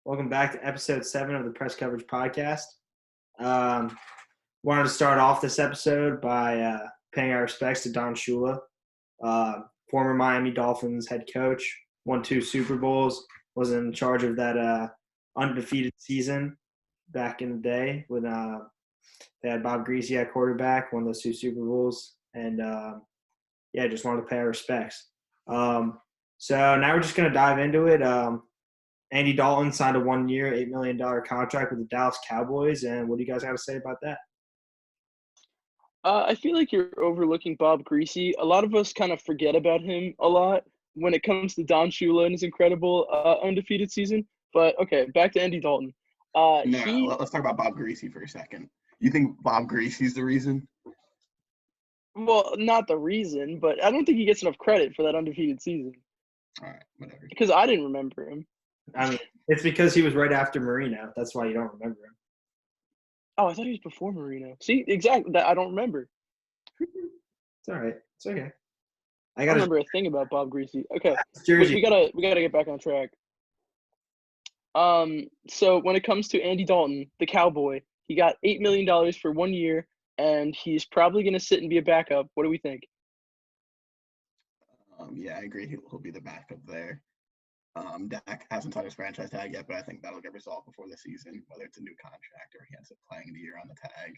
Welcome back to episode 7 of the Press Coverage Podcast. Wanted to start off this episode by paying our respects to Don Shula, former Miami Dolphins head coach, won 2 Super Bowls, was in charge of that undefeated season back in the day when they had Bob Greasy at quarterback, won those 2 Super Bowls, and just wanted to pay our respects. So now we're just going to dive into it. Andy Dalton signed a 1-year, $8 million contract with the Dallas Cowboys, and what do you guys got to say about that? I feel like you're overlooking Bob Greasy. A lot of us kind of forget about him a lot when it comes to Don Shula and his incredible undefeated season. But, okay, back to Andy Dalton. Let's talk about Bob Greasy for a second. You think Bob Greasy's the reason? Well, not the reason, but I don't think he gets enough credit for that undefeated season. All right, whatever. Because I didn't remember him. I mean, it's because he was right after Marino. That's why you don't remember him. Oh, I thought he was before Marino. See, exactly. That I don't remember. It's all right. It's okay. I don't remember a thing about Bob Greasy. Okay, Jersey. we gotta get back on track. So when it comes to Andy Dalton, the Cowboy, he got $8 million for 1 year, and he's probably gonna sit and be a backup. What do we think? I agree. He'll be the backup there. Dak hasn't signed his franchise tag yet, but I think that'll get resolved before the season, whether it's a new contract or he ends up playing the year on the tag.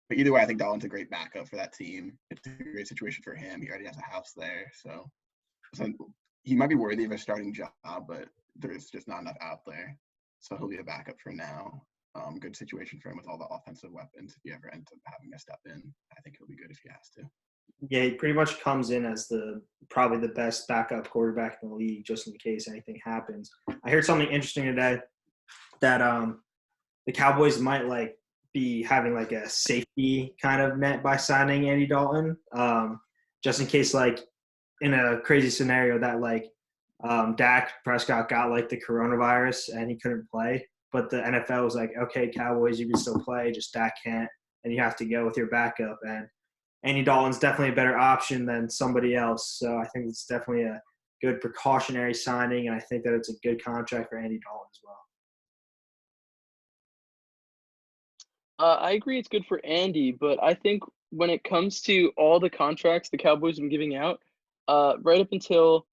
But either way, I think Dalton's a great backup for that team. It's a great situation for him. He already has a house there, so he might be worthy of a starting job, but there's just not enough out there. So he'll be a backup for now. Good situation for him with all the offensive weapons. If he ever ends up having to step in, I think he'll be good if he has to. Yeah, he pretty much comes in as probably the best backup quarterback in the league, just in case anything happens. I heard something interesting today that the Cowboys might be having a safety kind of net by signing Andy Dalton, just in case in a crazy scenario that Dak Prescott got the coronavirus and he couldn't play, but the NFL was like, okay, Cowboys, you can still play, just Dak can't, and you have to go with your backup. And Andy Dalton's definitely a better option than somebody else. So I think it's definitely a good precautionary signing, and I think that it's a good contract for Andy Dalton as well. I agree it's good for Andy, but I think when it comes to all the contracts the Cowboys have been giving out, right up until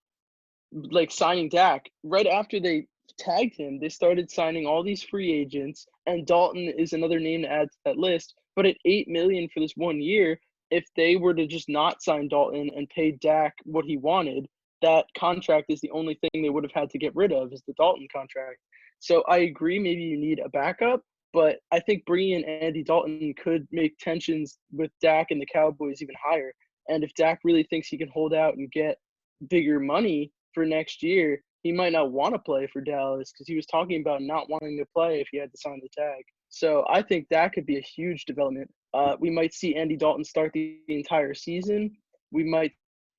signing Dak, right after they tagged him, they started signing all these free agents, and Dalton is another name to add to that list. But at $8 million for this 1 year, if they were to just not sign Dalton and pay Dak what he wanted, that contract is the only thing they would have had to get rid of, is the Dalton contract. So I agree, maybe you need a backup, but I think bringing in Andy Dalton could make tensions with Dak and the Cowboys even higher. And if Dak really thinks he can hold out and get bigger money for next year, he might not want to play for Dallas, because he was talking about not wanting to play if he had to sign the tag. So I think that could be a huge development. We might see Andy Dalton start the entire season. We might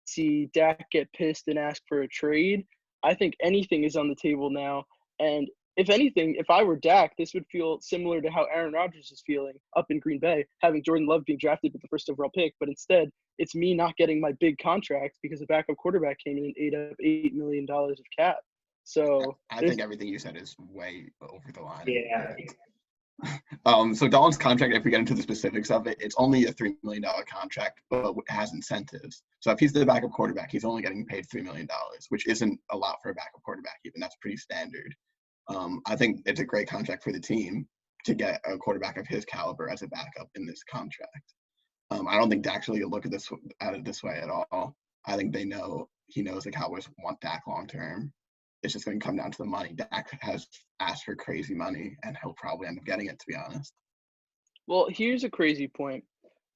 see Dak get pissed and ask for a trade. I think anything is on the table now. And if anything, if I were Dak, this would feel similar to how Aaron Rodgers is feeling up in Green Bay, having Jordan Love being drafted with the first overall pick. But instead, it's me not getting my big contract because the backup quarterback came in and ate up $8 million of cap. So I think everything you said is way over the line. Yeah. So Dalton's contract, if we get into the specifics of it, it's only a $3 million contract, but it has incentives. So if he's the backup quarterback, he's only getting paid $3 million, which isn't a lot for a backup quarterback even. That's pretty standard. I think it's a great contract for the team to get a quarterback of his caliber as a backup in this contract. I don't think Dak's really going to look at it this way at all. I think he knows the Cowboys want Dak long term. It's just going to come down to the money. Dak has asked for crazy money, and he'll probably end up getting it, to be honest. Well, here's a crazy point.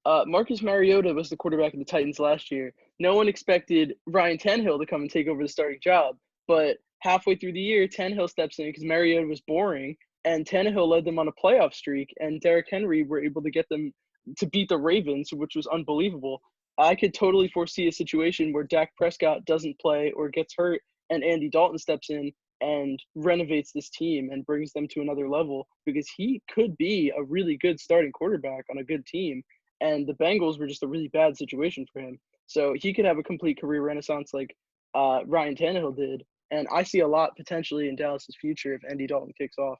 Marcus Mariota was the quarterback of the Titans last year. No one expected Ryan Tannehill to come and take over the starting job, but halfway through the year, Tannehill steps in because Mariota was boring, and Tannehill led them on a playoff streak, and Derrick Henry were able to get them to beat the Ravens, which was unbelievable. I could totally foresee a situation where Dak Prescott doesn't play or gets hurt, and Andy Dalton steps in and renovates this team and brings them to another level, because he could be a really good starting quarterback on a good team. And the Bengals were just a really bad situation for him. So he could have a complete career renaissance like Ryan Tannehill did. And I see a lot potentially in Dallas's future if Andy Dalton kicks off.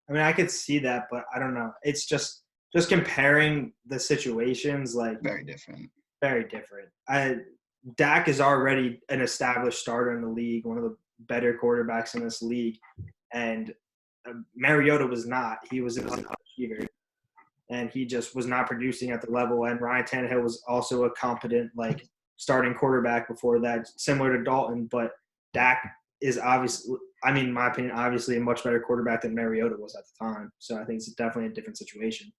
I mean, I could see that, but I don't know. It's just comparing the situations, like Very different. very different. Dak is already an established starter in the league, one of the better quarterbacks in this league, and Mariota was not. He was an achiever, and he just was not producing at the level. And Ryan Tannehill was also a competent, like, starting quarterback before that, similar to Dalton. But Dak is obviously, I mean, in my opinion, obviously a much better quarterback than Mariota was at the time. So I think it's definitely a different situation.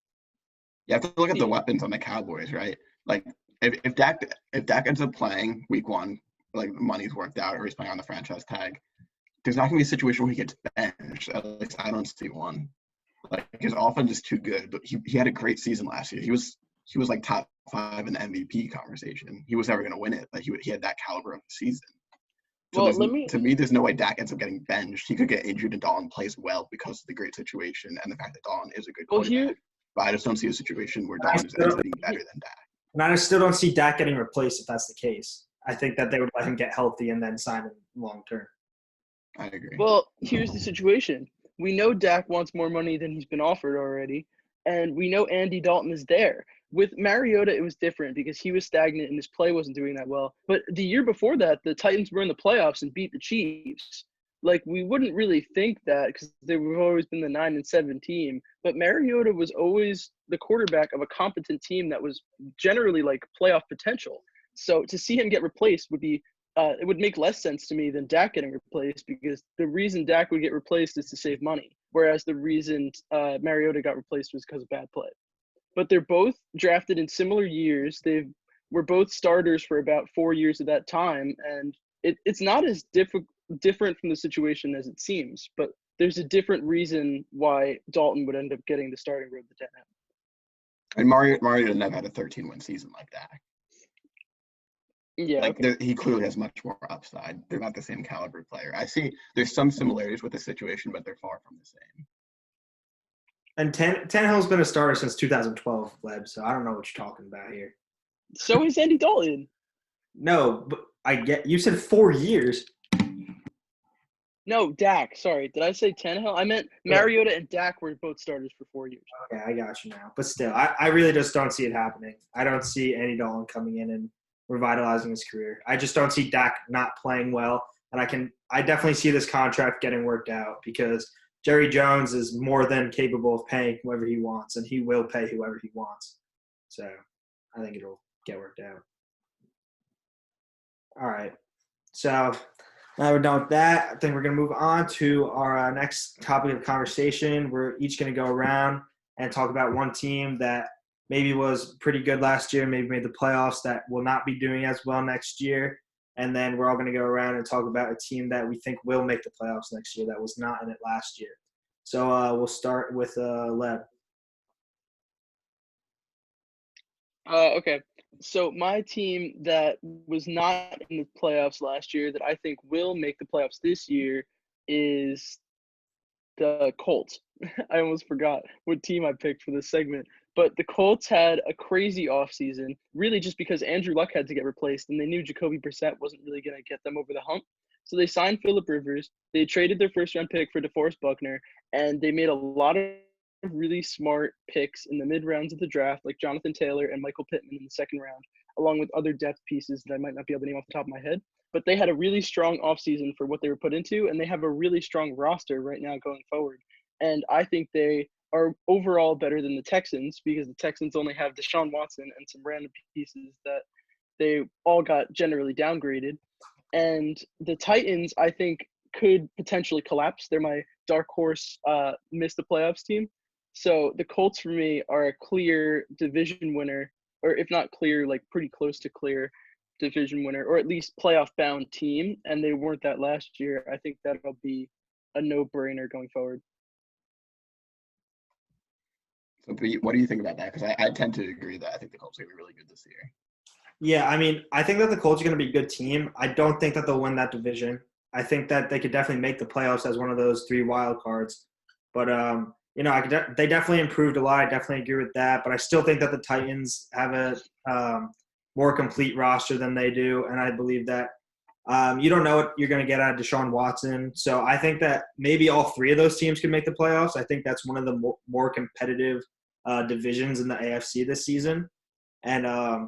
You have to look at the weapons on the Cowboys, right? Like, if Dak ends up playing week 1, like money's worked out, or he's playing on the franchise tag, there's not going to be a situation where he gets benched. At least I don't see one. Like, his offense is too good. But he had a great season last year. He was like top 5 in the MVP conversation. He was never going to win it, but he had that caliber of a season. So Well, to me, there's no way Dak ends up getting benched. He could get injured and Dalton plays well because of the great situation and the fact that Dalton is a good quarterback. But I just don't see a situation where Dalton ends up being better than Dak. And I still don't see Dak getting replaced if that's the case. I think that they would let him get healthy and then sign him long term. I agree. Well, here's the situation. We know Dak wants more money than he's been offered already, and we know Andy Dalton is there. With Mariota, it was different because he was stagnant and his play wasn't doing that well. But the year before that, the Titans were in the playoffs and beat the Chiefs. Like, we wouldn't really think that because they've always been the 9-7 team. But Mariota was always the quarterback of a competent team that was generally like playoff potential. So to see him get replaced would be it would make less sense to me than Dak getting replaced, because the reason Dak would get replaced is to save money, whereas the reason Mariota got replaced was because of bad play. But they're both drafted in similar years. They were both starters for about 4 years of that time, and it's not as different from the situation as it seems, but there's a different reason why Dalton would end up getting the starting role that Tannehill. And Mariota never had a 13-win season like that. Yeah, like okay. he clearly has much more upside. They're not the same caliber player. I see there's some similarities with the situation, but they're far from the same. And Tannehill's been a starter since 2012, Leb, so I don't know what you're talking about here. So is Andy Dalton. No, but you said 4 years. No, Dak. Sorry. Did I say Tannehill? I meant Mariota and Dak were both starters for 4 years. Okay, I got you now. But still, I really just don't see it happening. I don't see Andy Dalton coming in and revitalizing his career. I just don't see Dak not playing well. And I definitely see this contract getting worked out, because Jerry Jones is more than capable of paying whoever he wants, and he will pay whoever he wants. So I think it'll get worked out. All right. So now we're done with that. I think we're going to move on to our next topic of conversation. We're each going to go around and talk about one team that maybe was pretty good last year, maybe made the playoffs, that will not be doing as well next year. And then we're all going to go around and talk about a team that we think will make the playoffs next year that was not in it last year. So we'll start with Leb. Okay. So my team that was not in the playoffs last year that I think will make the playoffs this year is the Colts. I almost forgot what team I picked for this segment. But the Colts had a crazy offseason, really just because Andrew Luck had to get replaced, and they knew Jacoby Brissett wasn't really going to get them over the hump. So they signed Phillip Rivers. They traded their first-round pick for DeForest Buckner, and they made a lot of really smart picks in the mid-rounds of the draft, like Jonathan Taylor and Michael Pittman in the second round, along with other depth pieces that I might not be able to name off the top of my head. But they had a really strong offseason for what they were put into, and they have a really strong roster right now going forward. And I think they are overall better than the Texans, because the Texans only have Deshaun Watson and some random pieces that they all got generally downgraded. And the Titans, I think, could potentially collapse. They're my dark horse miss the playoffs team. So the Colts for me are a clear division winner, or if not clear, like pretty close to clear division winner, or at least playoff bound team. And they weren't that last year. I think that'll be a no-brainer going forward. So, what do you think about that? Because I tend to agree that I think the Colts are going to be really good this year. Yeah, I mean, I think that the Colts are going to be a good team. I don't think that they'll win that division. I think that they could definitely make the playoffs as one of those 3 wild cards. But, they definitely improved a lot. I definitely agree with that. But I still think that the Titans have a more complete roster than they do. And I believe that You don't know what you're going to get out of Deshaun Watson. So I think that maybe all three of those teams can make the playoffs. I think that's one of the more competitive divisions in the AFC this season. And I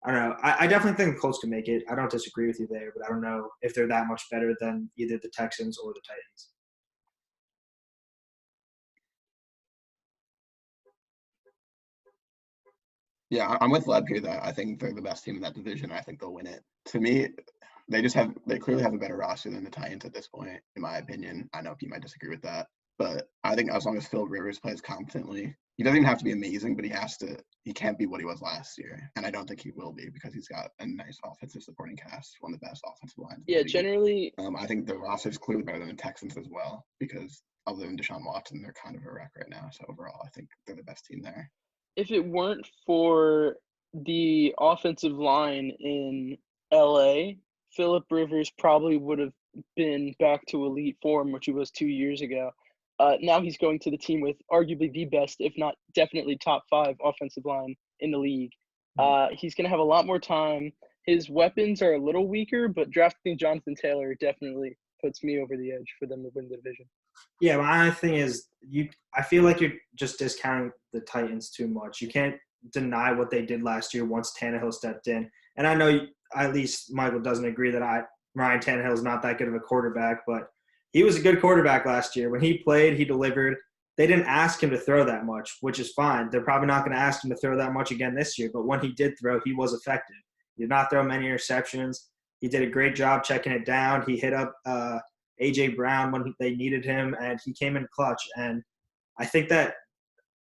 don't know. I definitely think the Colts can make it. I don't disagree with you there, but I don't know if they're that much better than either the Texans or the Titans. Yeah, I'm with Leb here that I think they're the best team in that division. I think they'll win it. To me, they clearly have a better roster than the Titans at this point, in my opinion. I know Pete might disagree with that, but I think as long as Phil Rivers plays competently, he doesn't even have to be amazing, but he can't be what he was last year. And I don't think he will be because he's got a nice offensive supporting cast, one of the best offensive lines. Yeah, generally. I think the roster is clearly better than the Texans as well because other than Deshaun Watson, they're kind of a wreck right now. So overall, I think they're the best team there. If it weren't for the offensive line in LA, Philip Rivers probably would have been back to elite form, which he was 2 years ago. Now he's going to the team with arguably the best, if not definitely top 5 offensive line in the league. He's going to have a lot more time. His weapons are a little weaker, but drafting Jonathan Taylor definitely puts me over the edge for them to win the division. Yeah, my thing is I feel like you're just discounting the Titans too much. You can't deny what they did last year once Tannehill stepped in. And I know at least Michael doesn't agree that Ryan Tannehill is not that good of a quarterback, but he was a good quarterback last year. When he played, he delivered. They didn't ask him to throw that much, which is fine. They're probably not going to ask him to throw that much again this year, but when he did throw, he was effective. He did not throw many interceptions. He did a great job checking it down. He hit up A.J. Brown when they needed him, and he came in clutch. And I think that,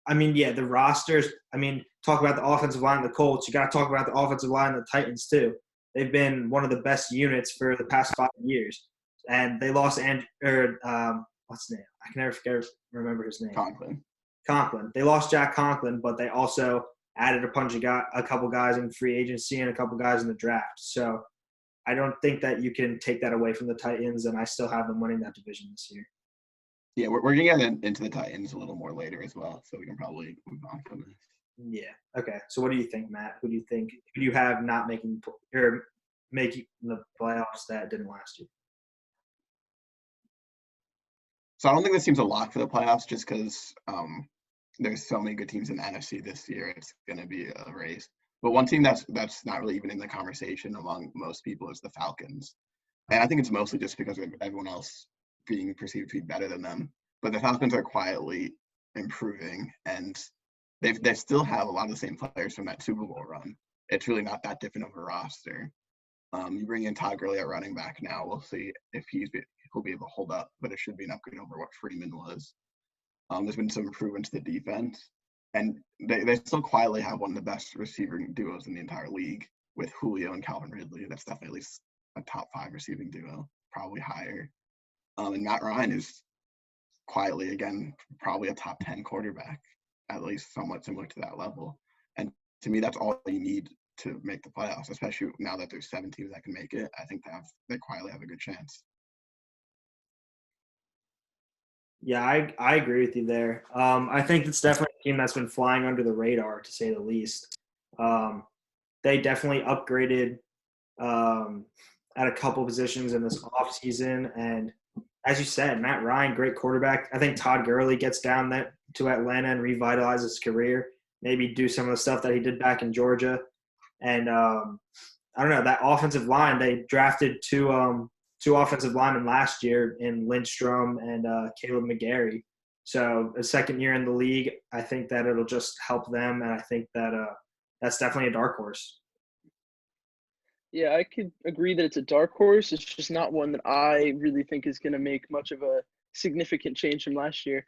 the rosters, talk about the offensive line of the Colts. You got to talk about the offensive line of the Titans too. They've been one of the best units for the past 5 years. And they lost what's his name? I can never remember his name. Conklin. They lost Jack Conklin, but they also added a couple guys in free agency and a couple guys in the draft. So I don't think that you can take that away from the Titans, and I still have them winning that division this year. Yeah, we're going to get into the Titans a little more later as well, so we can probably move on from this. Yeah. Okay. So what do you think, Matt? Who do you have not making the playoffs that didn't last year? So I don't think this team's a lock for the playoffs just because there's so many good teams in the NFC this year. It's going to be a race. But one team that's not really even in the conversation among most people is the Falcons. And I think it's mostly just because of everyone else being perceived to be better than them. But the Falcons are quietly improving, and they still have a lot of the same players from that Super Bowl run. It's really not that different of a roster. You bring in Todd Gurley at running back now. We'll see if he'll be able to hold up, but it should be an upgrade over what Freeman was. There's been some improvement to the defense, and they still quietly have one of the best receiving duos in the entire league with Julio and Calvin Ridley. That's definitely at least a top 5 receiving duo, probably higher. And Matt Ryan is quietly, again, probably a top 10 quarterback, at least somewhat similar to that level. And to me, that's all you need to make the playoffs, especially now that there's 7 teams that can make it. I think they quietly have a good chance. Yeah, I agree with you there. I think it's definitely a team that's been flying under the radar, to say the least. They definitely upgraded at a couple positions in this offseason. And as you said, Matt Ryan, great quarterback. I think Todd Gurley gets down to Atlanta and revitalizes his career, maybe do some of the stuff that he did back in Georgia. And I don't know, that offensive line, they drafted two offensive linemen last year in Lindstrom and Caleb McGarry. So a second year in the league, I think that it'll just help them, and I think that that's definitely a dark horse. Yeah, I could agree that it's a dark horse. It's just not one that I really think is going to make much of a significant change from last year.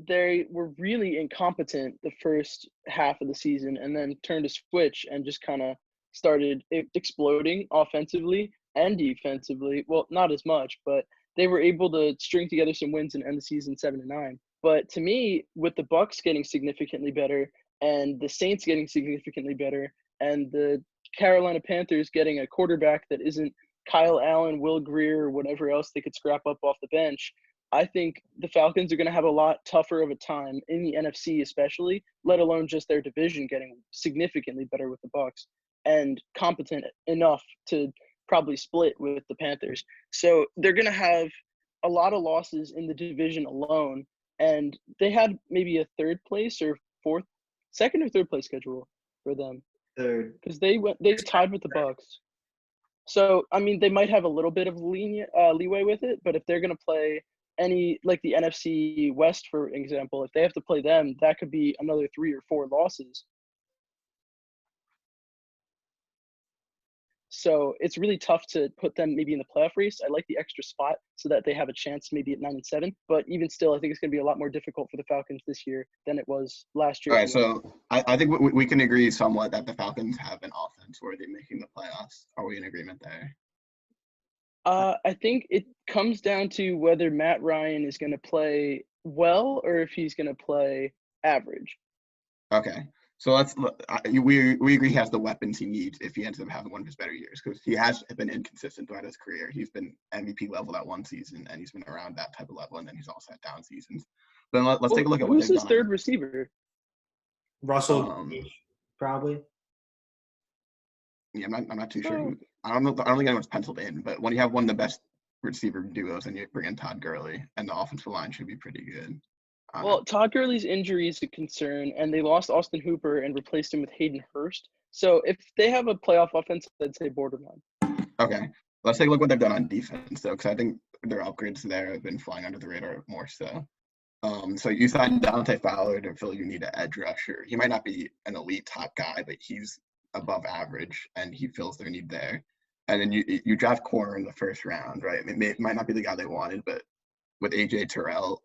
They were really incompetent the first half of the season and then turned a switch and just kind of started exploding offensively and defensively. Well, not as much, but they were able to string together some wins and end the season 7-9. But to me, with the Bucs getting significantly better and the Saints getting significantly better and the Carolina Panthers getting a quarterback that isn't Kyle Allen, Will Grier, or whatever else they could scrap up off the bench, I think the Falcons are going to have a lot tougher of a time in the NFC especially, let alone just their division getting significantly better with the Bucs and competent enough to probably split with the Panthers. So they're going to have a lot of losses in the division alone. And they had maybe a second or third place schedule for them. Third. Because they tied with the Bucks. So, I mean, they might have a little bit of leeway with it, but if they're going to play like the NFC West, for example, if they have to play them, that could be another 3 or 4 losses. So it's really tough to put them maybe in the playoff race. I like the extra spot so that they have a chance maybe at 9-7. But even still, I think it's going to be a lot more difficult for the Falcons this year than it was last year. All right, so I think we can agree somewhat that the Falcons have an offense worthy of making the playoffs. Are we in agreement there? I think it comes down to whether Matt Ryan is going to play well or if he's going to play average. Okay. So we agree he has the weapons he needs if he ends up having one of his better years, because he has been inconsistent throughout his career. He's been MVP level that one season, and he's been around that type of level, and then he's also had down seasons. Then let's take a look at who's his third receiver. Russell, probably. Yeah, I'm not too sure. I don't think anyone's penciled in, but when you have one of the best receiver duos and you bring in Todd Gurley, and the offensive line should be pretty good. Well, Todd Gurley's injury is a concern, and they lost Austin Hooper and replaced him with Hayden Hurst. So if they have a playoff offense, I'd say borderline. Okay. Let's take a look what they've done on defense, though, because I think their upgrades there have been flying under the radar more so. So you signed Dante Fowler to feel you need an edge rusher. He might not be an elite top guy, but he's above average, and he fills their need there. And then you draft corner in the first round, right? It might not be the guy they wanted, but with AJ Terrell,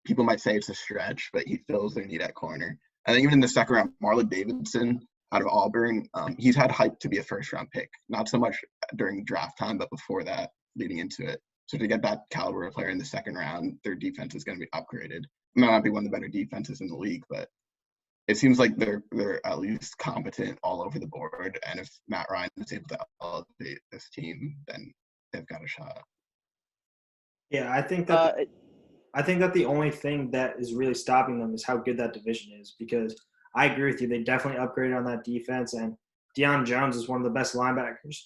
people might say it's a stretch, but he fills their need at corner. And then even in the second round, Marlon Davidson out of Auburn, he's had hype to be a first-round pick. Not so much during draft time, but before that, leading into it. So to get that caliber of player in the second round, their defense is going to be upgraded. It might not be one of the better defenses in the league, but it seems like they're at least competent all over the board. And if Matt Ryan is able to elevate this team, then they've got a shot. Yeah, I think that the only thing that is really stopping them is how good that division is, because I agree with you. They definitely upgraded on that defense, and Deion Jones is one of the best linebackers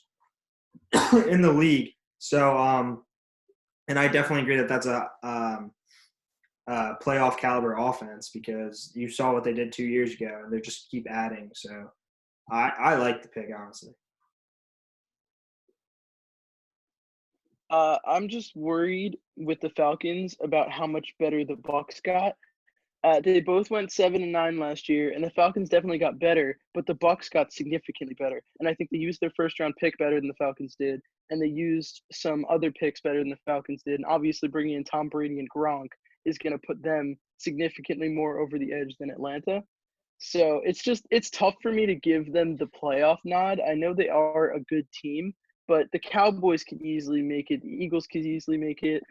in the league. So, and I definitely agree that that's a playoff caliber offense, because you saw what they did 2 years ago, and they just keep adding. So I like the pick, honestly. I'm just worried with the Falcons about how much better the Bucks got. They both went 7-9 last year, and the Falcons definitely got better, but the Bucks got significantly better. And I think they used their first-round pick better than the Falcons did, and they used some other picks better than the Falcons did. And obviously, bringing in Tom Brady and Gronk is going to put them significantly more over the edge than Atlanta. So it's tough for me to give them the playoff nod. I know they are a good team, but the Cowboys could easily make it. The Eagles could easily make it.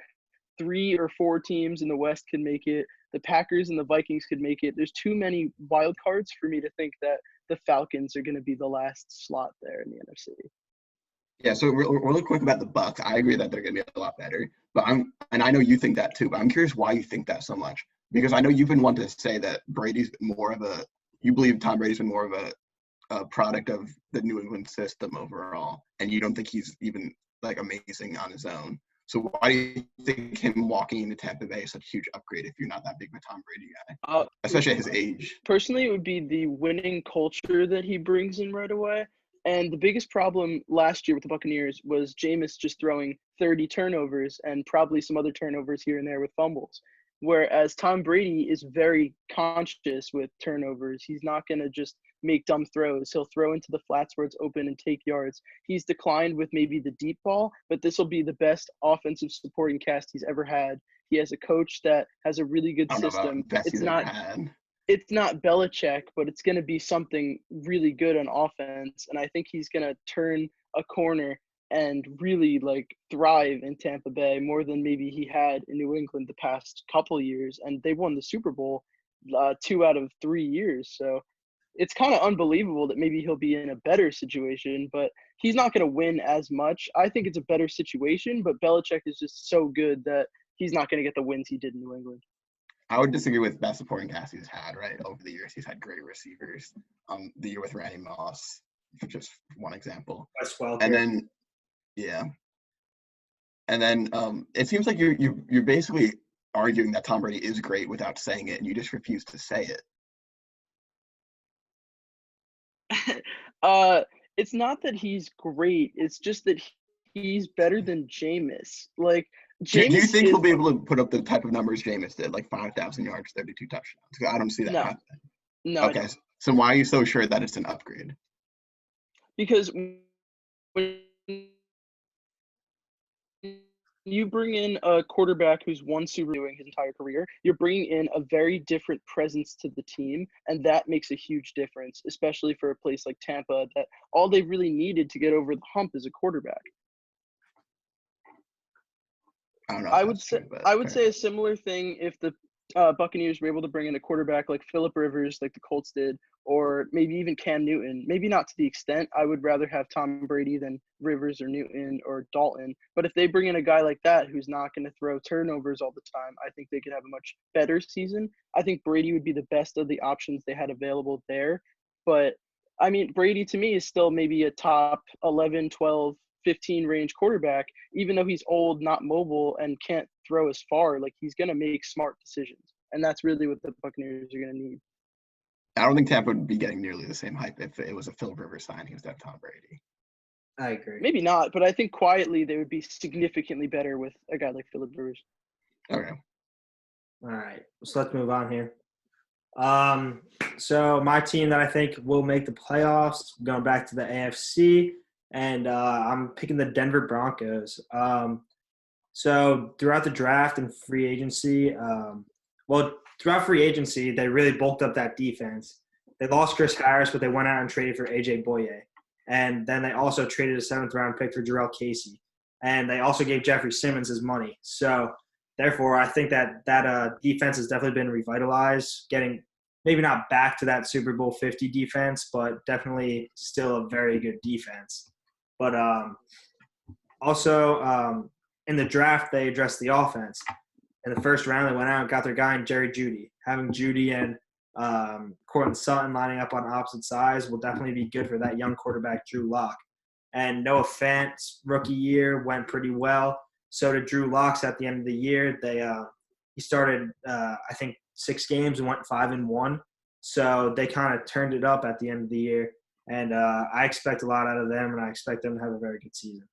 3 or 4 teams in the West could make it. The Packers and the Vikings could make it. There's too many wild cards for me to think that the Falcons are going to be the last slot there in the NFC. Yeah, so really quick about the Bucks. I agree that they're going to be a lot better, but I know you think that too. But I'm curious why you think that so much, because I know you've been wanting to say that you believe Tom Brady's been more of a product of the New England system overall, and you don't think he's even like amazing on his own. So why do you think him walking into Tampa Bay is such a huge upgrade if you're not that big of a Tom Brady guy, especially at his age? Personally, it would be the winning culture that he brings in right away. And the biggest problem last year with the Buccaneers was Jameis just throwing 30 turnovers and probably some other turnovers here and there with fumbles. Whereas Tom Brady is very conscious with turnovers. He's not going to just make dumb throws. He'll throw into the flats where it's open and take yards. He's declined with maybe the deep ball, but this will be the best offensive supporting cast he's ever had. He has a coach that has a really good system. It's not Belichick, but it's going to be something really good on offense. And I think he's going to turn a corner and really thrive in Tampa Bay more than maybe he had in New England the past couple of years. And they won the Super Bowl 2 out of 3 years. So it's kind of unbelievable that maybe he'll be in a better situation, but he's not going to win as much. I think it's a better situation, but Belichick is just so good that he's not going to get the wins he did in New England. I would disagree with best supporting cast he's had, right? Over the years, he's had great receivers. The year with Randy Moss, for just one example. And then Yeah. And then it seems like you're basically arguing that Tom Brady is great without saying it, and you just refuse to say it. uh, it's not that he's great. It's just that he's better than Jameis. Like Do you Jameis think he'll is be able to put up the type of numbers Jameis did, like 5,000 yards, 32 touchdowns? 'Cause I don't see that no, happening. no, I Okay, don't. so why are you so sure that it's an upgrade? Because when you bring in a quarterback who's won Super Bowl doing his entire career, you're bringing in a very different presence to the team, and that makes a huge difference, especially for a place like Tampa that all they really needed to get over the hump is a quarterback. I don't know if I would that's say true, but I would fair say a enough. similar thing if the Buccaneers were able to bring in a quarterback like Philip Rivers, like the Colts did, or maybe even Cam Newton. Maybe not to the extent. I would rather have Tom Brady than Rivers or Newton or Dalton. But if they bring in a guy like that who's not going to throw turnovers all the time, I think they could have a much better season. I think Brady would be the best of the options they had available there. But I mean, Brady to me is still maybe a top 11, 12, 15 range quarterback, even though he's old, not mobile, and can't throw as far. Like he's going to make smart decisions. And that's really what the Buccaneers are going to need. I don't think Tampa would be getting nearly the same hype if it was a Phil Rivers signing instead of Tom Brady. I agree. Maybe not, but I think quietly they would be significantly better with a guy like Philip Rivers. Okay. All right, so let's move on here. So my team that I think will make the playoffs, going back to the AFC, and I'm picking the Denver Broncos. So throughout the draft and free agency, throughout free agency, they really bulked up that defense. They lost Chris Harris, but they went out and traded for AJ Boye. And then they also traded a 7th-round pick for Jarrell Casey. And they also gave Jeffrey Simmons his money. So therefore, I think that defense has definitely been revitalized, getting maybe not back to that Super Bowl 50 defense, but definitely still a very good defense. But also in the draft, they addressed the offense. In the first round, they went out and got their guy in Jerry Jeudy. Having Jeudy and Courtland Sutton lining up on opposite sides will definitely be good for that young quarterback, Drew Lock. And Noah Fant's rookie year went pretty well. So did Drew Lock's at the end of the year. He started, I think, 6 games and went 5-1. So they kind of turned it up at the end of the year. And I expect a lot out of them, and I expect them to have a very good season.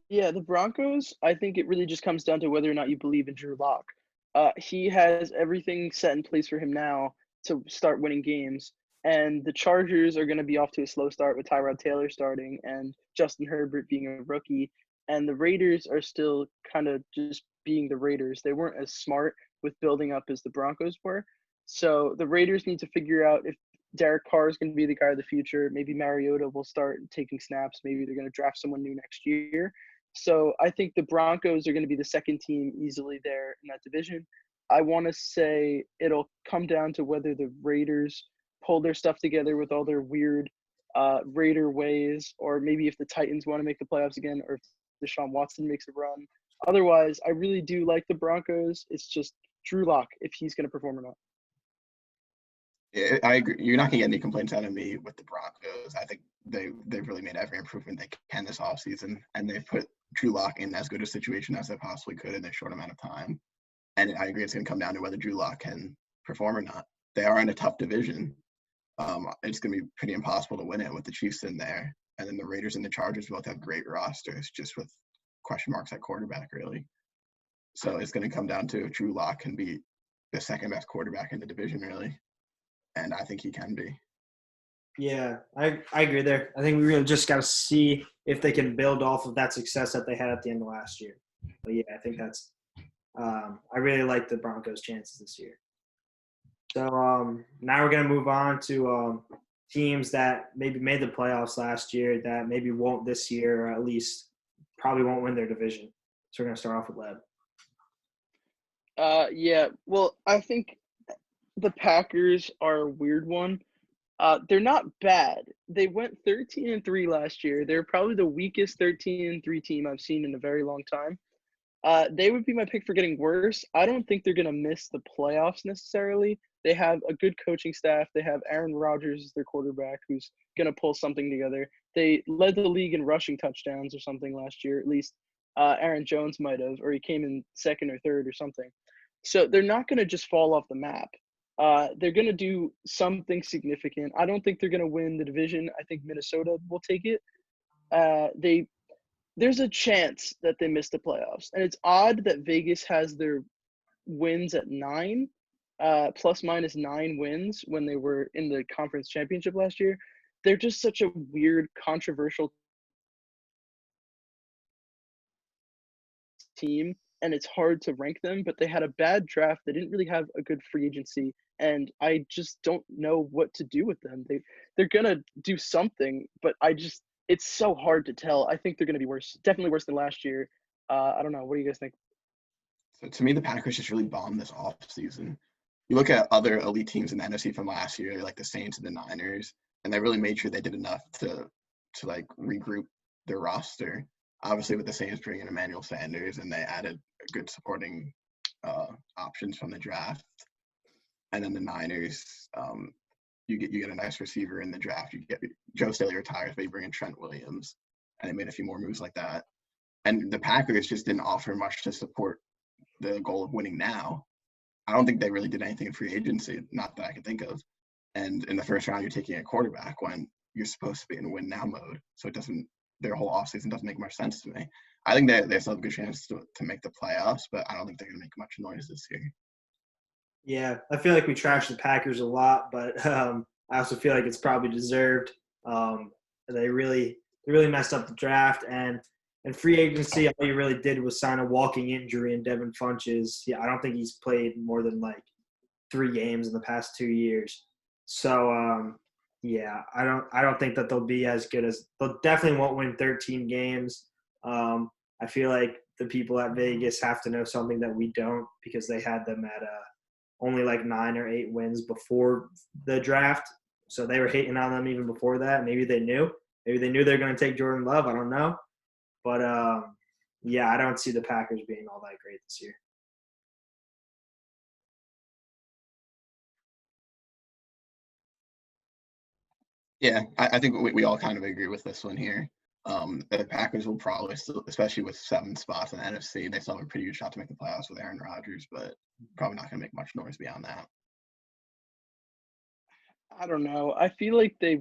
Yeah, the Broncos, I think it really just comes down to whether or not you believe in Drew Lock. He has everything set in place for him now to start winning games. And the Chargers are going to be off to a slow start with Tyrod Taylor starting and Justin Herbert being a rookie. And the Raiders are still kind of just being the Raiders. They weren't as smart with building up as the Broncos were. So the Raiders need to figure out if Derek Carr is going to be the guy of the future. Maybe Mariota will start taking snaps. Maybe they're going to draft someone new next year. So I think the Broncos are going to be the second team easily there in that division. I want to say it'll come down to whether the Raiders pull their stuff together with all their weird Raider ways, or maybe if the Titans want to make the playoffs again, or if Deshaun Watson makes a run. Otherwise, I really do like the Broncos. It's just Drew Lock if he's going to perform or not. Yeah, I agree. You're not gonna get any complaints out of me with the Broncos. I think they've really made every improvement they can this offseason, and they've put Drew Lock in as good a situation as they possibly could in a short amount of time. And I agree it's gonna come down to whether Drew Lock can perform or not. They are in a tough division. It's gonna be pretty impossible to win it with the Chiefs in there, and then the Raiders and the Chargers both have great rosters, just with question marks at quarterback, really. So it's gonna come down to if Drew Lock can be the second best quarterback in the division, really. And I think he can be. Yeah, I agree there. I think we really just got to see if they can build off of that success that they had at the end of last year. But yeah, I think that's I really like the Broncos' chances this year. So now we're going to move on to teams that maybe made the playoffs last year that maybe won't this year, or at least probably won't win their division. So we're going to start off with Leb. Yeah, well, I think the Packers are a weird one. They're not bad. They went 13-3 last year. They're probably the weakest 13-3 team I've seen in a very long time. They would be my pick for getting worse. I don't think they're going to miss the playoffs necessarily, They have a good coaching staff. They have Aaron Rodgers as their quarterback, who's gonna pull something together. They led the league in rushing touchdowns or something last year, at least. Aaron Jones might have, or he came in second or third or something. So they're not gonna just fall off the map. They're gonna do something significant. I don't think they're gonna win the division. I think Minnesota will take it. There's a chance that they miss the playoffs, and it's odd that Vegas has their wins at 9, plus minus 9 wins when they were in the conference championship last year. They're just such a weird, controversial team, and it's hard to rank them, but they had a bad draft. They didn't really have a good free agency, and I just don't know what to do with them. They're gonna do something, but it's so hard to tell. I think they're gonna be worse, definitely worse than last year. I don't know. What do you guys think? So to me, the Packers just really bombed this offseason. You look at other elite teams in the NFC from last year, like the Saints and the Niners, and they really made sure they did enough to like regroup their roster. Obviously, with the Saints bringing in Emmanuel Sanders, and they added good supporting options from the draft. And then the Niners, you get a nice receiver in the draft. You get Joe Staley retires, but you bring in Trent Williams, and they made a few more moves like that. And the Packers just didn't offer much to support the goal of winning now. I don't think they really did anything in free agency, not that I can think of. And in the first round, you're taking a quarterback when you're supposed to be in win now mode. So their whole offseason doesn't make much sense to me. I think they still have a good chance to make the playoffs, but I don't think they're going to make much noise this year. Yeah, I feel like we trash the Packers a lot, but I also feel like it's probably deserved. They really messed up the draft, and free agency, all he really did was sign a walking injury in Devin Funchess. Yeah, I don't think he's played more than like 3 games in the past 2 years. So yeah, I don't think that they'll be as good as they'll definitely won't win 13 games. I feel like the people at Vegas have to know something that we don't, because they had them at only like 9 or 8 wins before the draft. So they were hating on them even before that. Maybe they knew. Maybe they knew they were going to take Jordan Love. I don't know. But, yeah, I don't see the Packers being all that great this year. Yeah, I think we all kind of agree with this one here. The Packers will probably still, especially with 7 spots in the NFC, they still have a pretty good shot to make the playoffs with Aaron Rodgers, but probably not going to make much noise beyond that. I don't know. I feel like they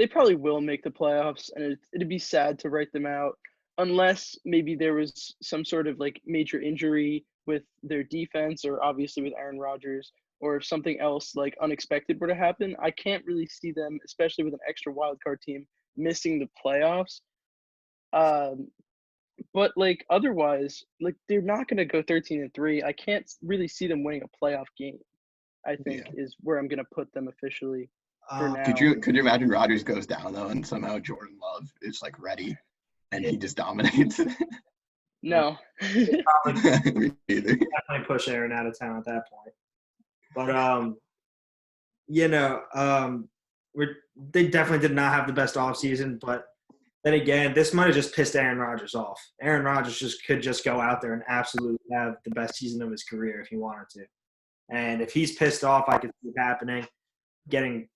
probably will make the playoffs, and it'd be sad to write them out unless maybe there was some sort of like major injury with their defense, or obviously with Aaron Rodgers, or if something else like unexpected were to happen. I can't really see them, especially with an extra wild card team, missing the playoffs. Um, but like otherwise, like they're not going to go 13-3. I can't really see them winning a playoff game. I think is where I'm going to put them officially for now. Could you imagine Rodgers goes down though, and somehow Jordan Love is like ready, and he just dominates? No. Definitely push Aaron out of town at that point. But they definitely did not have the best offseason, but then again, this might have just pissed Aaron Rodgers off. Aaron Rodgers could just go out there and absolutely have the best season of his career if he wanted to. And if he's pissed off, I could see it happening, getting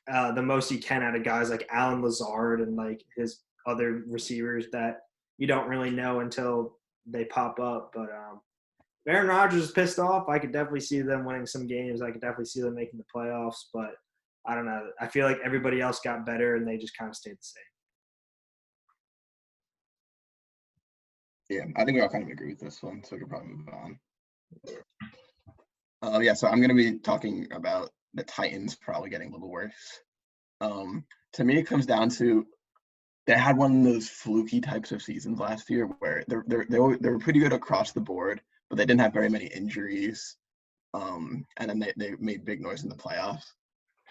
the most he can out of guys like Alan Lazard and like his other receivers that you don't really know until they pop up. But if Aaron Rodgers is pissed off, I could definitely see them winning some games. I could definitely see them making the playoffs. But I don't know. I feel like everybody else got better and they just kind of stayed the same. Yeah, I think we all kind of agree with this one, so we can probably move on. Yeah, so I'm going to be talking about the Titans probably getting a little worse. To me, it comes down to they had one of those fluky types of seasons last year where they were pretty good across the board, but they didn't have very many injuries. And then they made big noise in the playoffs.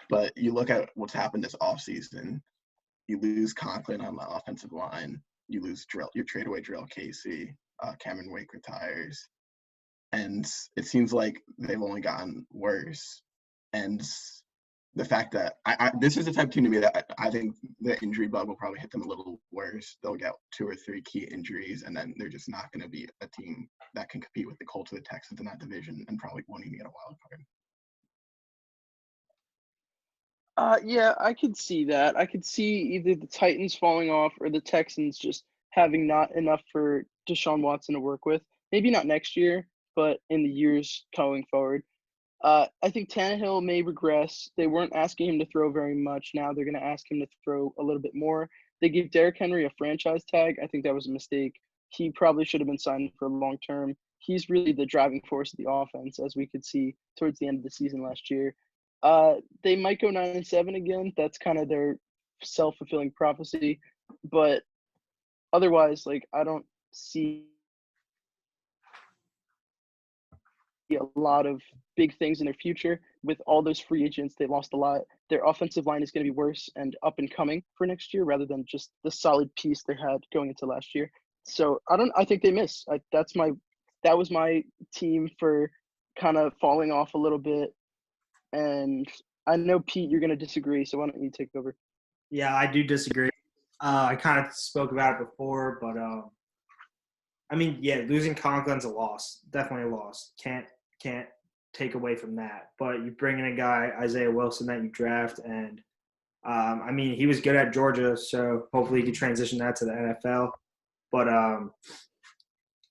But you look at what's happened this offseason, you lose Conklin on the offensive line. You trade away Drill Casey. Cameron Wake retires. And it seems like they've only gotten worse. And the fact that this is the type of team to me that I think the injury bug will probably hit them a little worse. They'll get 2 or 3 key injuries, and then they're just not going to be a team that can compete with the Colts or the Texans in that division, and probably won't even get a wild card. Yeah, I could see that. I could see either the Titans falling off or the Texans just having not enough for Deshaun Watson to work with. Maybe not next year, but in the years going forward. I think Tannehill may regress. They weren't asking him to throw very much. Now they're going to ask him to throw a little bit more. They gave Derrick Henry a franchise tag. I think that was a mistake. He probably should have been signed for long term. He's really the driving force of the offense, as we could see towards the end of the season last year. They might go 9-7 again. That's kind of their self-fulfilling prophecy. But otherwise, like I don't see a lot of big things in their future. With all those free agents, they lost a lot. Their offensive line is going to be worse and up and coming for next year rather than just the solid piece they had going into last year. So I think they miss. That was my team for kind of falling off a little bit. And I know, Pete, you're going to disagree. So why don't you take over? Yeah, I do disagree. I kind of spoke about it before, but I mean, yeah, losing Conklin's a loss, definitely a loss. Can't take away from that. But you bring in a guy, Isaiah Wilson, that you draft, and I mean, he was good at Georgia, so hopefully he can transition that to the NFL. But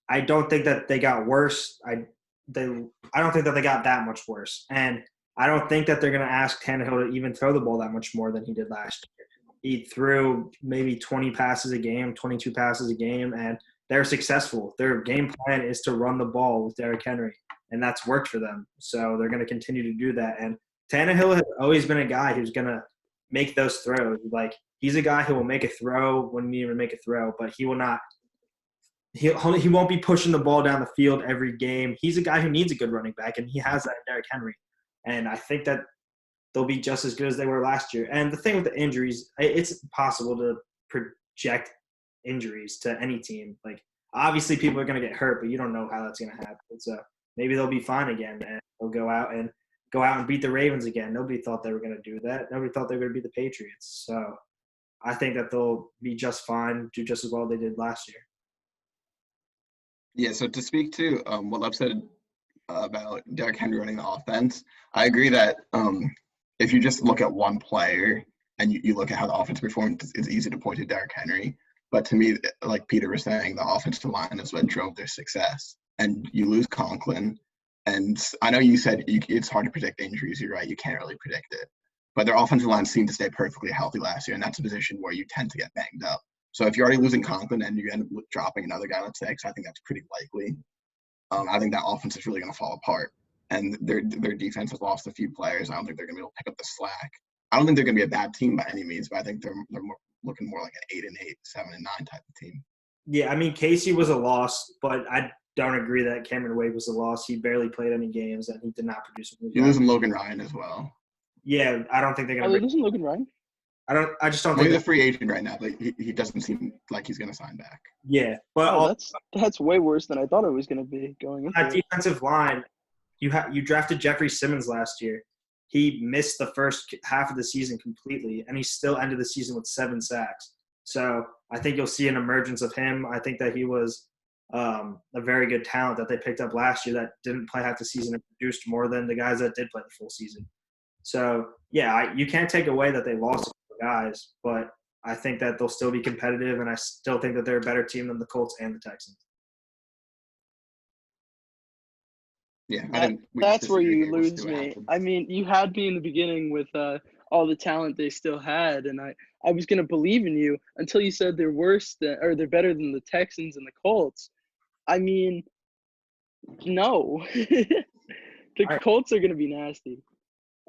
I don't think that they got worse. I don't think that they got that much worse, and I don't think that they're going to ask Tannehill to even throw the ball that much more than he did last year. He threw maybe 20 passes a game, 22 passes a game, and they're successful. Their game plan is to run the ball with Derrick Henry, and that's worked for them. So they're going to continue to do that. And Tannehill has always been a guy who's going to make those throws. Like, he's a guy who will make a throw when you need to make a throw, but he will not – he won't be pushing the ball down the field every game. He's a guy who needs a good running back, and he has that in Derrick Henry. And I think that they'll be just as good as they were last year. And the thing with the injuries, it's impossible to project injuries to any team. Like, obviously people are going to get hurt, but you don't know how that's going to happen. So maybe they'll be fine again, and they'll go out and beat the Ravens again. Nobody thought they were going to do that. Nobody thought they were going to beat the Patriots. So I think that they'll be just fine, do just as well as they did last year. Yeah, so to speak to what Lev said about Derrick Henry running the offense, I agree that if you just look at one player and you look at how the offense performed, it's easy to point to Derrick Henry. But to me, like Peter was saying, the offensive line is what drove their success. And you lose Conklin. And I know you said it's hard to predict injuries. You're right. You can't really predict it. But their offensive line seemed to stay perfectly healthy last year, and that's a position where you tend to get banged up. So if you're already losing Conklin and you end up dropping another guy, let's say, because I think that's pretty likely, I think that offense is really going to fall apart. And their defense has lost a few players. I don't think they're going to be able to pick up the slack. I don't think they're going to be a bad team by any means, but I think they're looking more like an 8-8, 7-9 type of team. Yeah, I mean, Casey was a loss, but I don't agree that Cameron Wade was a loss. He barely played any games, and he did not produce. You're losing Logan Ryan as well. Yeah, I don't think they're going to. Are they losing Logan Ryan? I just don't think he's a free agent right now, but he doesn't seem like he's going to sign back. Yeah, but that's way worse than I thought it was going to be going into that defensive line. You drafted Jeffrey Simmons last year. He missed the first half of the season completely, and he still ended the season with 7 sacks. So I think you'll see an emergence of him. I think that he was a very good talent that they picked up last year that didn't play half the season and produced more than the guys that did play the full season. So, yeah, you can't take away that they lost guys, but I think that they'll still be competitive, and I still think that they're a better team than the Colts and the Texans. Yeah, that's where you lose me. I mean, you had me in the beginning with all the talent they still had, and I was going to believe in you until you said they're they're better than the Texans and the Colts. I mean, no. The Colts are going to be nasty.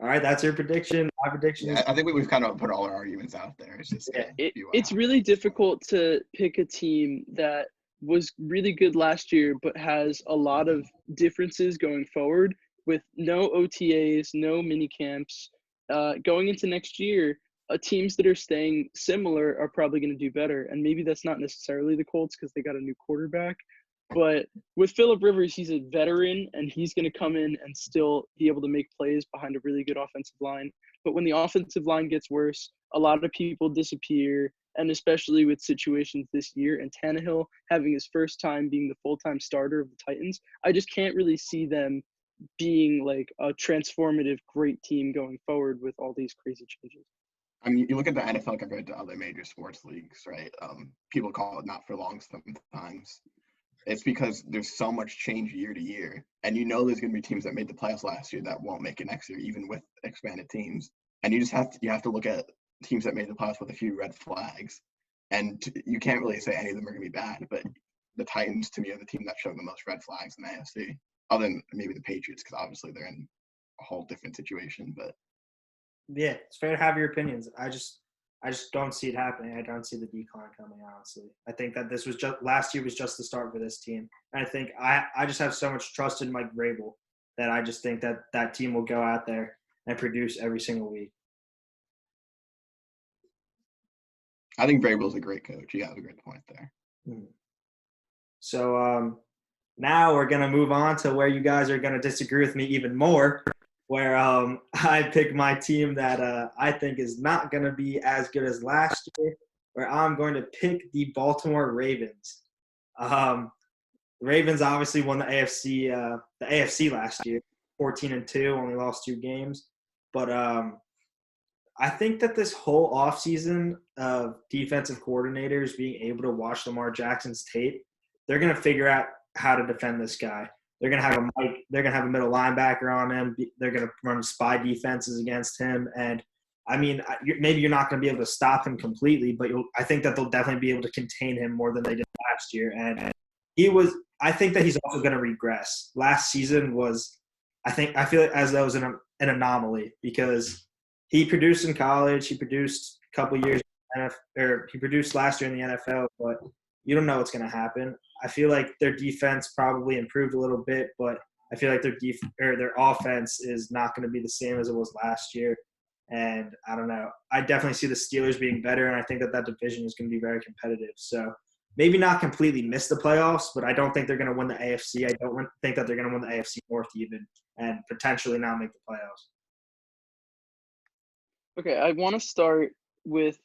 All right, that's your prediction. My prediction is – I think we've kind of put all our arguments out there. It's just it's really difficult to pick a team that was really good last year but has a lot of differences going forward with no OTAs, no mini camps. Going into next year, teams that are staying similar are probably going to do better, and maybe that's not necessarily the Colts because they got a new quarterback. But with Phillip Rivers, he's a veteran, and he's going to come in and still be able to make plays behind a really good offensive line. But when the offensive line gets worse, a lot of people disappear, and especially with situations this year, and Tannehill having his first time being the full-time starter of the Titans, I just can't really see them being like a transformative great team going forward with all these crazy changes. I mean, you look at the NFL compared to other major sports leagues, right? People call it not for long sometimes. It's because there's so much change year to year. And you know there's going to be teams that made the playoffs last year that won't make it next year, even with expanded teams. And you have to look at teams that made the playoffs with a few red flags. And you can't really say any of them are going to be bad, but the Titans, to me, are the team that showed the most red flags in the AFC, other than maybe the Patriots, because obviously they're in a whole different situation. But Yeah, it's fair to have your opinions. I just don't see it happening. I don't see the decline coming, honestly. I think that this was just last year was just the start for this team. And I think I just have so much trust in Mike Vrabel that I just think that that team will go out there and produce every single week. I think Vrabel's a great coach. You have a great point there. So now we're going to move on to where you guys are going to disagree with me even more, where I pick my team that I think is not going to be as good as last year, where I'm going to pick the Baltimore Ravens. The Ravens obviously won the AFC last year, 14-2, only lost 2 games. But I think that this whole offseason of defensive coordinators being able to watch Lamar Jackson's tape, they're going to figure out how to defend this guy. They're going to have they're going to have a middle linebacker on him. They're going to run spy defenses against him. And, I mean, maybe you're not going to be able to stop him completely, but I think that they'll definitely be able to contain him more than they did last year. And I think that he's also going to regress. Last season was – I feel as though it was an anomaly because he produced in college. He produced a couple years he produced last year in the NFL, but you don't know what's going to happen. I feel like their defense probably improved a little bit, but I feel like their offense is not going to be the same as it was last year. And I don't know. I definitely see the Steelers being better, and I think that division is going to be very competitive. So maybe not completely miss the playoffs, but I don't think they're going to win the AFC. I don't think that they're going to win the AFC North even, and potentially not make the playoffs. Okay, I want to start with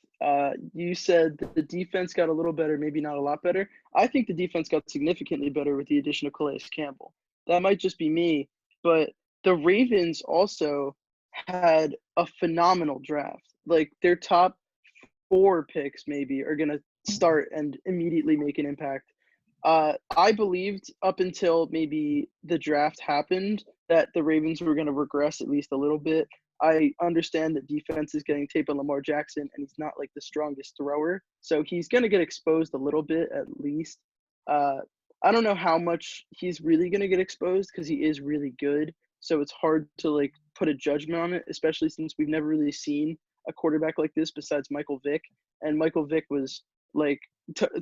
you said that the defense got a little better, maybe not a lot better. I think the defense got significantly better with the addition of Calais Campbell. That might just be me, but the Ravens also had a phenomenal draft. Like their top 4 picks maybe are going to start and immediately make an impact. I believed up until maybe the draft happened that the Ravens were going to regress at least a little bit. I understand that defense is getting tape on Lamar Jackson, and he's not like the strongest thrower. So he's going to get exposed a little bit at least. I don't know how much he's really going to get exposed because he is really good. So it's hard to like put a judgment on it, especially since we've never really seen a quarterback like this besides Michael Vick. And Michael Vick was like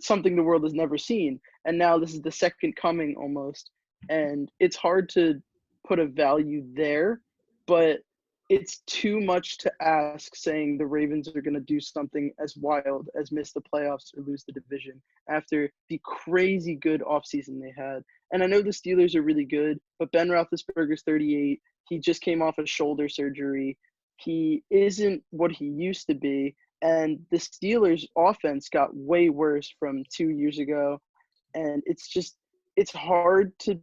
something the world has never seen. And now this is the second coming almost. And it's hard to put a value there, but it's too much to ask saying the Ravens are going to do something as wild as miss the playoffs or lose the division after the crazy good offseason they had. And I know the Steelers are really good, but Ben Roethlisberger's 38. He just came off of shoulder surgery. He isn't what he used to be. And the Steelers' offense got way worse from 2 years ago. And it's hard to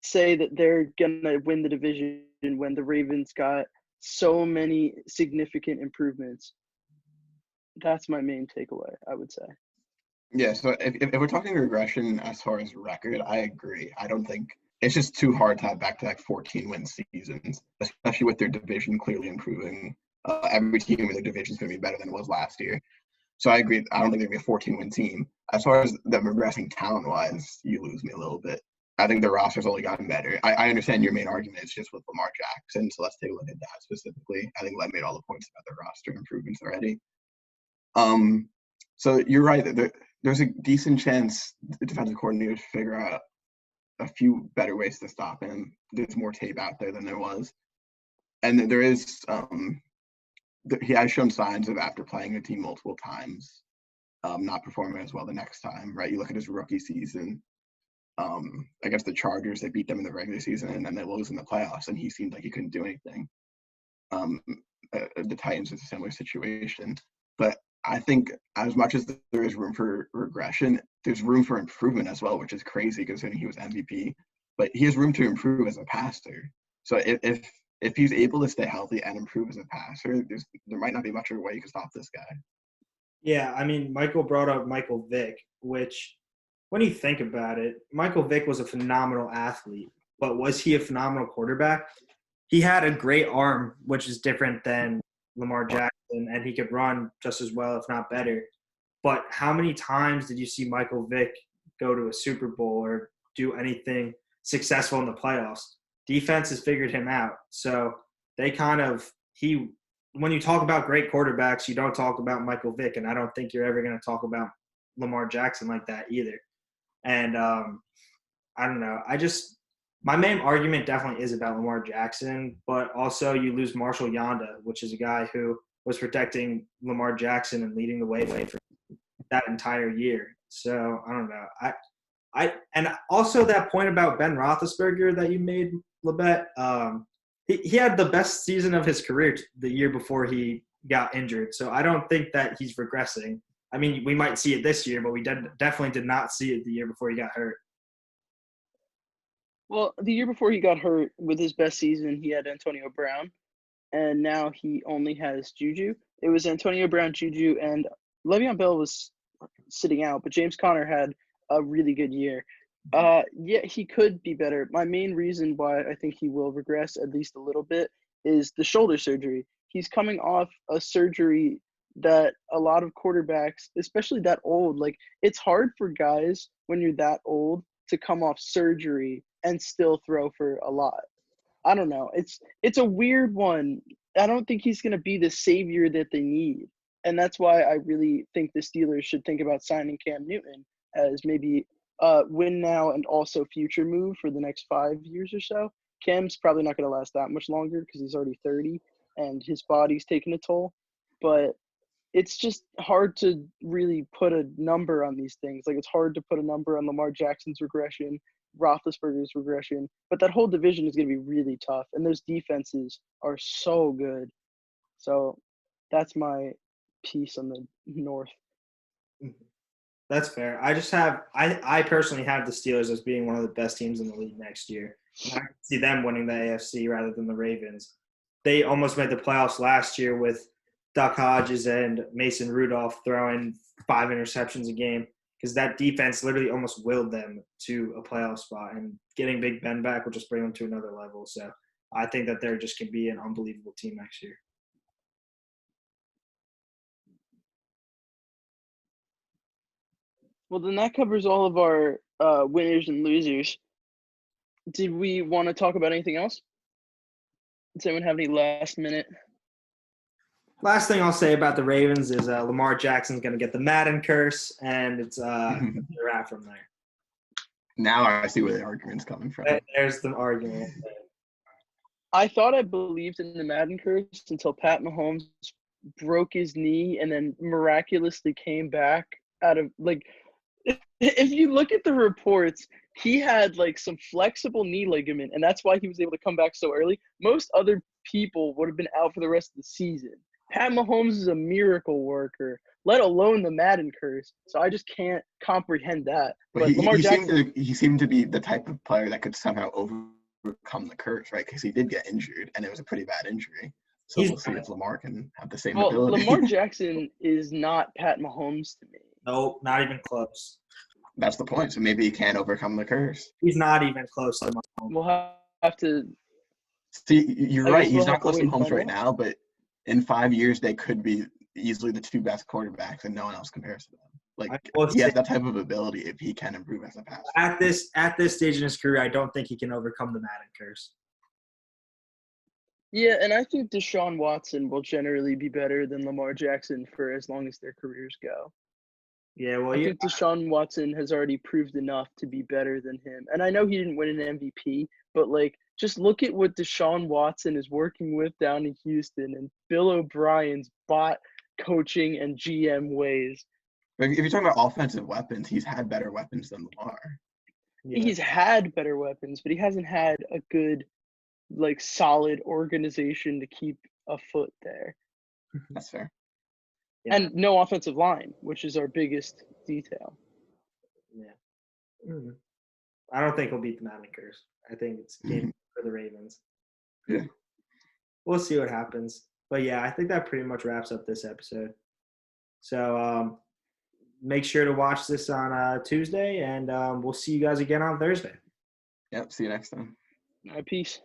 say that they're going to win the division when the Ravens got so many significant improvements. That's my main takeaway, I would say. Yeah, so if we're talking regression as far as record, I agree. I don't think it's just too hard to have back-to-back 14-win seasons, especially with their division clearly improving. Every team in their division is going to be better than it was last year. So I agree. I don't think they're going to be a 14-win team. As far as them regressing talent-wise, you lose me a little bit. I think the roster's only gotten better. I understand your main argument is just with Lamar Jackson, so let's take a look at that specifically. I think Len made all the points about the roster improvements already. So you're right that there's a decent chance the defensive coordinators figure out a few better ways to stop him. There's more tape out there than there was. And there is he has shown signs of, after playing a team multiple times, not performing as well the next time, right? You look at his rookie season. Against the Chargers, they beat them in the regular season, and then they lose in the playoffs, and he seemed like he couldn't do anything. The Titans is a similar situation. But I think as much as there is room for regression, there's room for improvement as well, which is crazy considering he was MVP. but he has room to improve as a passer. So if he's able to stay healthy and improve as a passer, there might not be much of a way you can stop this guy. Yeah, I mean, Michael brought up Michael Vick, which when you think about it, Michael Vick was a phenomenal athlete, but was he a phenomenal quarterback? He had a great arm, which is different than Lamar Jackson, and he could run just as well, if not better. But how many times did you see Michael Vick go to a Super Bowl or do anything successful in the playoffs? Defense has figured him out. So they when you talk about great quarterbacks, you don't talk about Michael Vick, and I don't think you're ever going to talk about Lamar Jackson like that either. And I don't know. My main argument definitely is about Lamar Jackson, but also you lose Marshall Yanda, which is a guy who was protecting Lamar Jackson and leading the way for that entire year. So I don't know. And also that point about Ben Roethlisberger that you made, Lebet, he had the best season of his career the year before he got injured. So I don't think that he's regressing. I mean, we might see it this year, but we definitely did not see it the year before he got hurt. Well, the year before he got hurt with his best season, he had Antonio Brown, and now he only has Juju. It was Antonio Brown, Juju, and Le'Veon Bell was sitting out, but James Conner had a really good year. Yeah, he could be better. My main reason why I think he will regress at least a little bit is the shoulder surgery. He's coming off a surgery that a lot of quarterbacks, especially that old, like it's hard for guys when you're that old to come off surgery and still throw for a lot. I don't know. It's a weird one. I don't think he's going to be the savior that they need. And that's why I really think the Steelers should think about signing Cam Newton as maybe win now and also future move for the next 5 years or so. Cam's probably not going to last that much longer because he's already 30 and his body's taking a toll. But it's just hard to really put a number on these things. Like it's hard to put a number on Lamar Jackson's regression, Roethlisberger's regression, but that whole division is going to be really tough, and those defenses are so good. So that's my piece on the North. That's fair. I personally have the Steelers as being one of the best teams in the league next year. And I can see them winning the AFC rather than the Ravens. They almost made the playoffs last year with Duck Hodges and Mason Rudolph throwing 5 interceptions a game because that defense literally almost willed them to a playoff spot. And getting Big Ben back will just bring them to another level. So I think that they're just going to be an unbelievable team next year. Well, then that covers all of our winners and losers. Did we want to talk about anything else? Does anyone have any last minute? Last thing I'll say about the Ravens is Lamar Jackson's going to get the Madden curse, and it's a wrap from there. Now I see where the argument's coming from. There's the argument. I thought I believed in the Madden curse until Pat Mahomes broke his knee and then miraculously came back out of like if you look at the reports, he had like some flexible knee ligament, and that's why he was able to come back so early. Most other people would have been out for the rest of the season. Pat Mahomes is a miracle worker, let alone the Madden curse. So I just can't comprehend that. But Lamar Jackson, he seemed to be the type of player that could somehow overcome the curse, right? Because he did get injured, and it was a pretty bad injury. So we'll see if Lamar can have the same ability. Lamar Jackson is not Pat Mahomes to me. Nope, not even close. That's the point. So maybe he can overcome the curse. He's not even close to Mahomes. We'll have to see. You're right. He's not close to Mahomes right now, but in 5 years they could be easily the 2 best quarterbacks, and no one else compares to them. Like he has that type of ability if he can improve as a passer. At this stage in his career, I don't think he can overcome the Madden curse. Yeah, and I think Deshaun Watson will generally be better than Lamar Jackson for as long as their careers go. Yeah, well, I think Deshaun Watson has already proved enough to be better than him. And I know he didn't win an MVP, but like just look at what Deshaun Watson is working with down in Houston and Bill O'Brien's bot coaching and GM ways. If you're talking about offensive weapons, he's had better weapons than Lamar. Yeah. He's had better weapons, but he hasn't had a good, like, solid organization to keep a foot there. That's fair. Yeah. And no offensive line, which is our biggest detail. Yeah. Mm-hmm. I don't think he'll beat the Mountain Curse. I think it's game for the Ravens. Yeah. We'll see what happens. But, yeah, I think that pretty much wraps up this episode. So make sure to watch this on Tuesday, and we'll see you guys again on Thursday. Yep. See you next time. All right, peace.